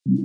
Hey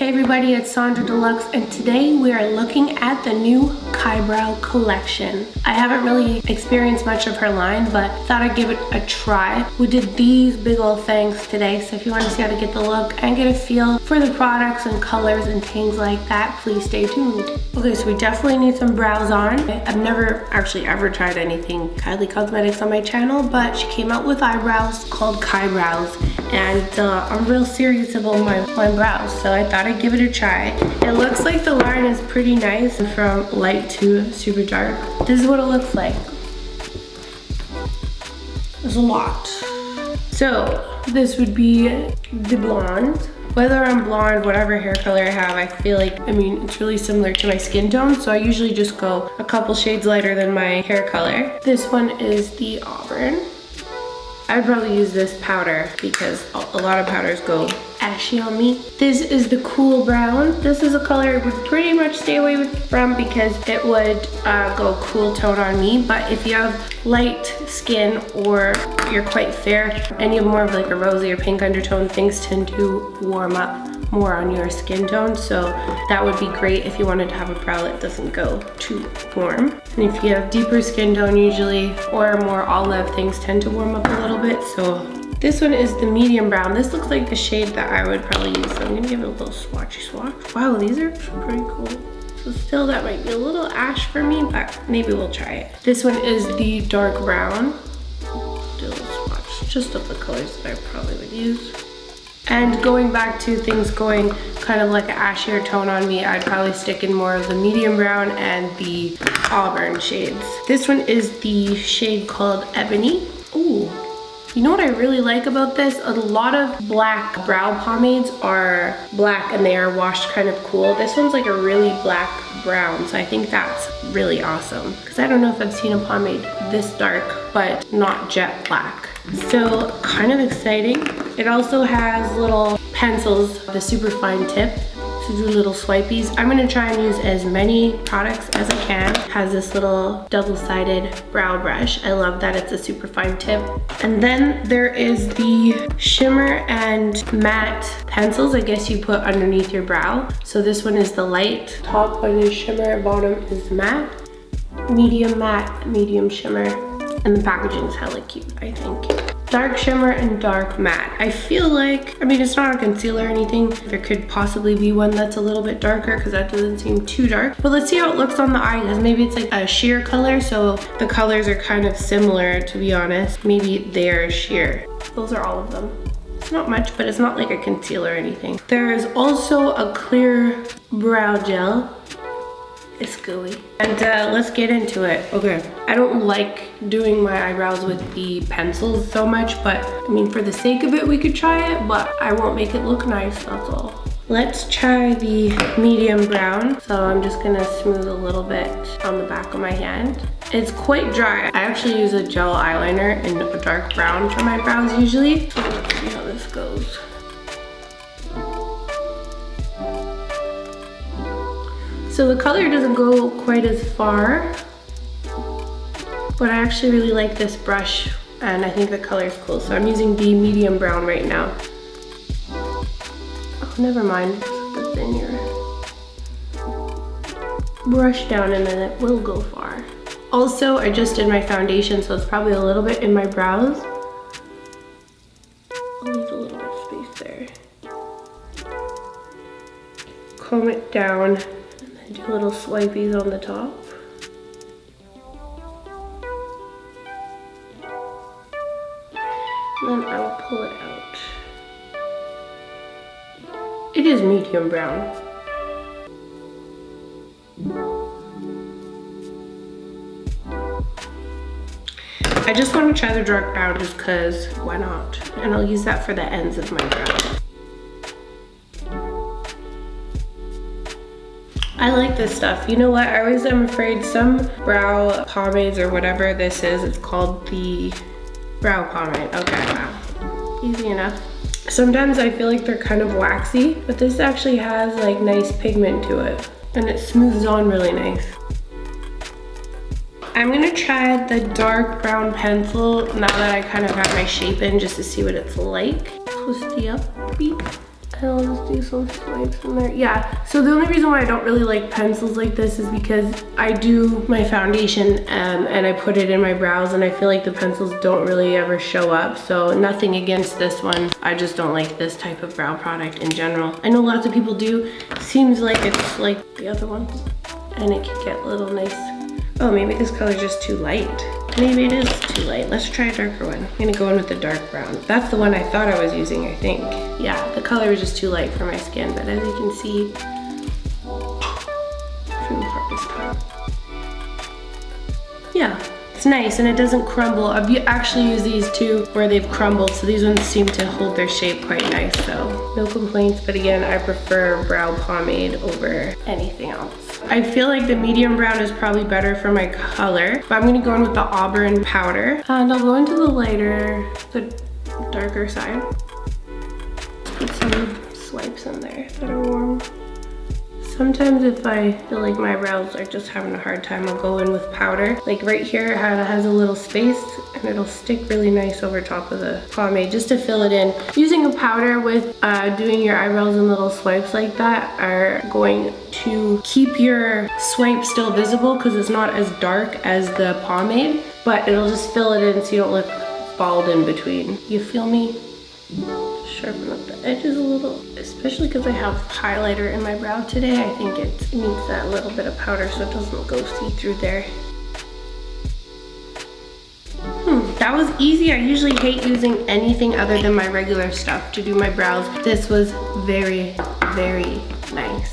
everybody, it's Sonjdradeluxe, and today we are looking at the new Kybrow collection. I haven't really experienced much of her line, but thought I'd give it a try. We did these big old fangs today, so if you want to see how to get the look and get a feel for the products and colors and things like that, please stay tuned. Okay, so we definitely need some brows on. I've never actually ever tried anything Kylie Cosmetics on my channel, but she came out with eyebrows called Kybrows, and I'm real serious about my brows, so I thought I'd give it a try. It looks like the line is pretty nice from light to super dark. This is what it looks like. There's a lot. So this would be the blonde. Whether I'm blonde, whatever hair color I have, I feel like, it's really similar to my skin tone, so I usually just go a couple shades lighter than my hair color. This one is the auburn. I'd probably use this powder because a lot of powders go ashy on me. This is the cool brown. This is a color I would pretty much stay away from because it would go cool tone on me. But if you have light skin or you're quite fair and you have more of like a rosy or pink undertone, things tend to warm up more on your skin tone. So that would be great if you wanted to have a brow that doesn't go too warm. And if you have deeper skin tone usually, or more olive, things tend to warm up a little bit. So this one is the medium brown. This looks like the shade that I would probably use. So I'm gonna give it a little swatchy swatch. Wow, these are pretty cool. So still that might be a little ash for me, but maybe we'll try it. This one is the dark brown. Do a little swatch just of the colors that I probably would use. And going back to things going kind of like an ashier tone on me, I'd probably stick in more of the medium brown and the auburn shades. This one is the shade called Ebony. Ooh. You know what I really like about this? A lot of black brow pomades are black and they are washed kind of cool. This one's like a really black brown, so I think that's really awesome. Because I don't know if I've seen a pomade this dark, but not jet black. So kind of exciting. It also has little pencils, the super fine tip, to do little swipies. I'm gonna try and use as many products as I can. It has this little double-sided brow brush. I love that it's a super fine tip. And then there is the shimmer and matte pencils, I guess you put underneath your brow. So this one is the light. Top one is shimmer, bottom is matte. Medium matte, medium shimmer. And the packaging is hella cute, I think. Dark shimmer and dark matte. I feel like, it's not a concealer or anything. There could possibly be one that's a little bit darker because that doesn't seem too dark. But let's see how it looks on the eye, because maybe it's like a sheer color, so the colors are kind of similar, to be honest. Maybe they're sheer. Those are all of them. It's not much, but it's not like a concealer or anything. There is also a clear brow gel. It's gooey. And let's get into it. Okay, I don't like doing my eyebrows with the pencils so much, but for the sake of it, we could try it, but I won't make it look nice, that's all. Let's try the medium brown. So I'm just gonna smooth a little bit on the back of my hand. It's quite dry. I actually use a gel eyeliner in a dark brown for my brows usually. So let's see how this goes. So the color doesn't go quite as far, but I actually really like this brush and I think the color is cool. So I'm using the medium brown right now. Oh, never mind, it's thinner. Brush down and then it will go far. Also, I just did my foundation, so it's probably a little bit in my brows. I'll leave a little bit of space there. Comb it down. Do little swipies on the top. And then I will pull it out. It is medium brown. I just want to try the dark brown just because why not? And I'll use that for the ends of my brow. I like this stuff. You know what? I always am afraid some brow pomades or whatever this is, it's called the brow pomade. Okay, wow. Easy enough. Sometimes I feel like they're kind of waxy, but this actually has like nice pigment to it and it smooths on really nice. I'm gonna try the dark brown pencil now that I kind of have my shape in, just to see what it's like. Twisty up, beep. I'll just do some swipes in there. Yeah, so the only reason why I don't really like pencils like this is because I do my foundation and I put it in my brows, and I feel like the pencils don't really ever show up. So nothing against this one. I just don't like this type of brow product in general. I know lots of people do. Seems like it's like the other ones, and it can get a little nice. Oh, maybe this color is just too light. Maybe it is too light. Let's try a darker one. I'm gonna go in with the dark brown. That's the one I thought I was using, I think. Yeah, the color was just too light for my skin, but as you can see, from the hardest time. Yeah, it's nice and it doesn't crumble. I've actually used these two where they've crumbled, so these ones seem to hold their shape quite nice, so no complaints. But again, I prefer brow pomade over anything else. I feel like the medium brown is probably better for my color, but I'm gonna go in with the auburn powder, and I'll go into the lighter, the darker side. Put some swipes in there that are warm. Sometimes if I feel like my brows are just having a hard time, I'll go in with powder. Like right here, it has a little space and it'll stick really nice over top of the pomade just to fill it in. Using a powder with doing your eyebrows in little swipes like that are going to keep your swipe still visible because it's not as dark as the pomade, but it'll just fill it in so you don't look bald in between. You feel me? Sharpen up the edges a little, especially because I have highlighter in my brow today. I think it needs that little bit of powder so it doesn't go see-through there. That was easy. I usually hate using anything other than my regular stuff to do my brows. This was very, very nice.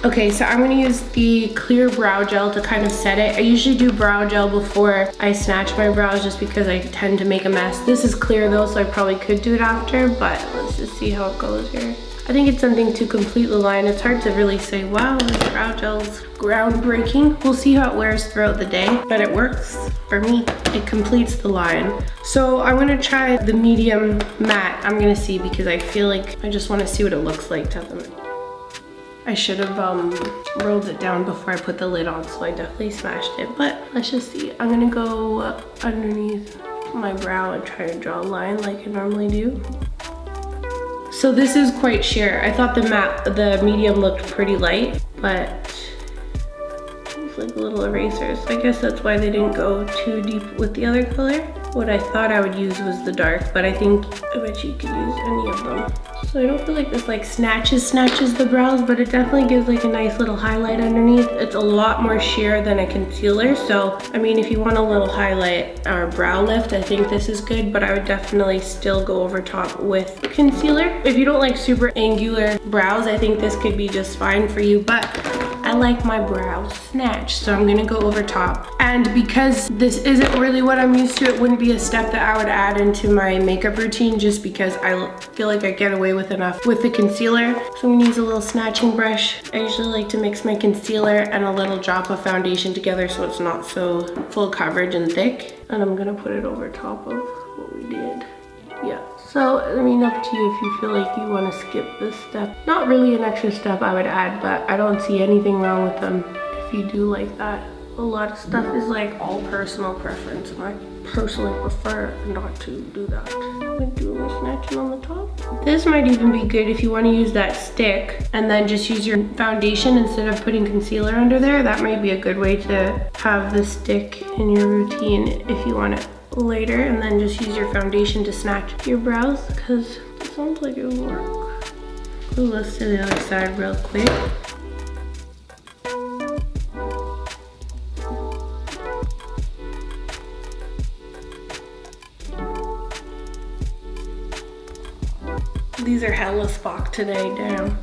Okay, so I'm gonna use the clear brow gel to kind of set it. I usually do brow gel before I snatch my brows just because I tend to make a mess. This is clear though, so I probably could do it after, but let's just see how it goes here. I think it's something to complete the line. It's hard to really say, wow, this brow gel's groundbreaking. We'll see how it wears throughout the day, but it works for me. It completes the line. So I'm gonna try the medium matte. I'm gonna see because I feel like I just wanna see what it looks like to them. I should have rolled it down before I put the lid on, so I definitely smashed it, but let's just see. I'm gonna go underneath my brow and try to draw a line like I normally do. So this is quite sheer. I thought the medium looked pretty light, but it's like little erasers. I guess that's why they didn't go too deep with the other color. What I thought I would use was the dark, but I bet you could use any of them. So I don't feel like this like snatches the brows, but it definitely gives like a nice little highlight underneath. It's a lot more sheer than a concealer. So, I mean, if you want a little highlight or brow lift, I think this is good, but I would definitely still go over top with concealer. If you don't like super angular brows, I think this could be just fine for you, but I like my brows snatched, so I'm gonna go over top. And because this isn't really what I'm used to, it wouldn't be a step that I would add into my makeup routine just because I feel like I get away with enough with the concealer. So I'm gonna use a little snatching brush. I usually like to mix my concealer and a little drop of foundation together so it's not so full coverage and thick. And I'm gonna put it over top of what we did. Yeah. So, I mean, up to you if you feel like you want to skip this step. Not really an extra step I would add, but I don't see anything wrong with them if you do like that. A lot of stuff is like all personal preference, and I personally prefer not to do that. I'm gonna do a little snatching on the top. This might even be good if you want to use that stick and then just use your foundation instead of putting concealer under there. That might be a good way to have the stick in your routine if you want it later, and then just use your foundation to snatch your brows, because it sounds like it will work. Glue this to the other side real quick. These are hella spock today, damn.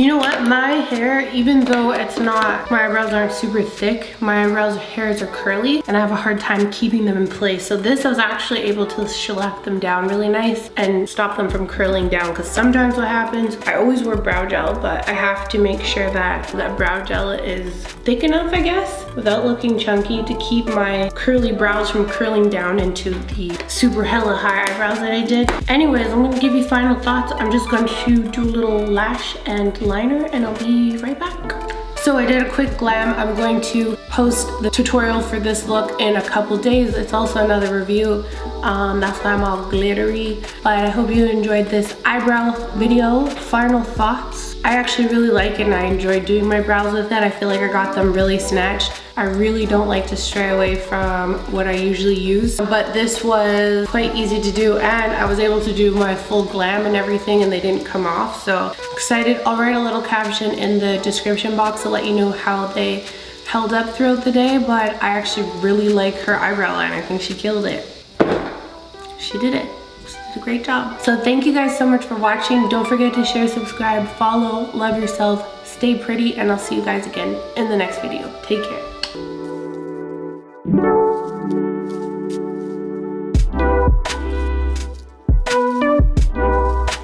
You know what? My hair, even though it's not, my eyebrows aren't super thick, my eyebrows hairs are curly and I have a hard time keeping them in place. So this, I was actually able to shellac them down really nice and stop them from curling down, because sometimes what happens, I always wear brow gel, but I have to make sure that that brow gel is thick enough, I guess, without looking chunky, to keep my curly brows from curling down into the super hella high eyebrows that I did. Anyways, I'm gonna give you final thoughts. I'm just going to do a little lash and liner and I'll be right back. So I did a quick glam. I'm going to post the tutorial for this look in a couple days. It's also another review. That's why I'm all glittery. But I hope you enjoyed this eyebrow video. Final thoughts. I actually really like it and I enjoy doing my brows with it. I feel like I got them really snatched. I really don't like to stray away from what I usually use, but this was quite easy to do and I was able to do my full glam and everything and they didn't come off. So excited. I'll write a little caption in the description box to let you know how they held up throughout the day, but I actually really like her eyebrow line. I think she killed it. She did it. She did a great job. So thank you guys so much for watching. Don't forget to share, subscribe, follow, love yourself, stay pretty, and I'll see you guys again in the next video. Take care.